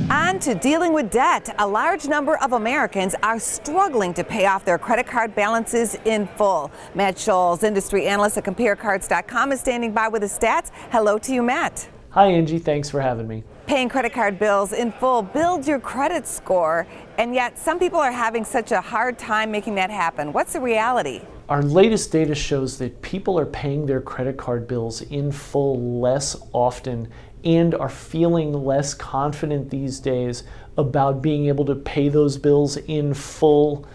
On to dealing with debt. A large number of Americans are struggling to pay off their credit card balances in full. Matt Scholes, industry analyst at CompareCards.com, is standing by with the stats. Hello to you, Matt. Hi, Angie. Thanks for having me. Paying credit card bills in full builds your credit score, and yet some people are having such a hard time making that happen. What's the reality? Our latest data shows that people are paying their credit card bills in full less often and are feeling less confident these days about being able to pay those bills in full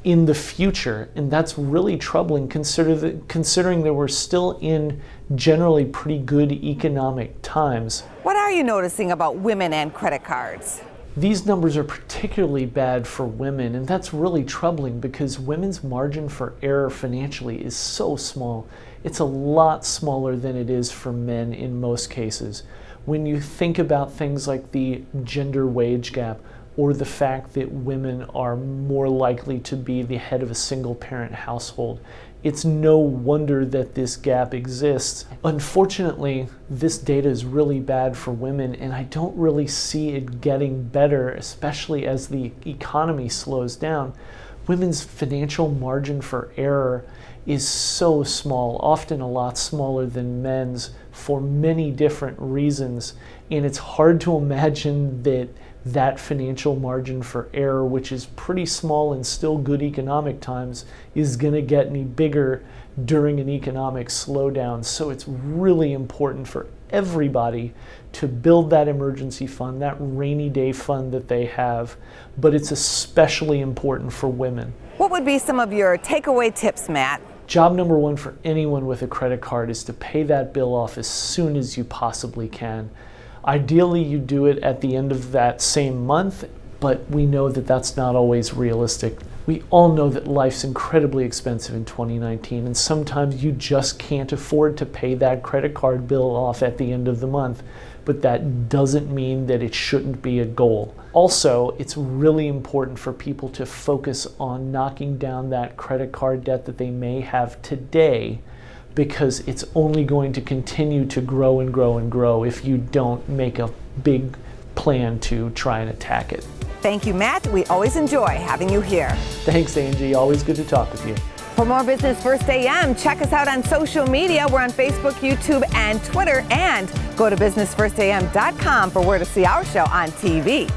in the future. And that's really troubling considering that we're still in generally pretty good economic times. What are you noticing about women and credit cards? These numbers are particularly bad for women, and that's really troubling because women's margin for error financially is so small. It's a lot smaller than it is for men in most cases. When you think about things like the gender wage gap or the fact that women are more likely to be the head of a single parent household, it's no wonder that this gap exists. Unfortunately, this data is really bad for women, and I don't really see it getting better, especially as the economy slows down. Women's financial margin for error is so small, often a lot smaller than men's for many different reasons, and it's hard to imagine that that financial margin for error, which is pretty small in still good economic times, is going to get any bigger during an economic slowdown. So it's really important for everybody to build that emergency fund, that rainy day fund that they have, but it's especially important for women. What would be some of your takeaway tips, Matt? Job number one for anyone with a credit card is to pay that bill off as soon as you possibly can. Ideally, you do it at the end of that same month, but we know that that's not always realistic. We all know that life's incredibly expensive in 2019, and sometimes you just can't afford to pay that credit card bill off at the end of the month, but that doesn't mean that it shouldn't be a goal. Also, it's really important for people to focus on knocking down that credit card debt that they may have today, because it's only going to continue to grow and grow and grow if you don't make a big plan to try and attack it. Thank you, Matt. We always enjoy having you here. Thanks, Angie. Always good to talk with you. For more Business First AM, check us out on social media. We're on Facebook, YouTube, and Twitter. And go to businessfirstam.com for where to see our show on TV.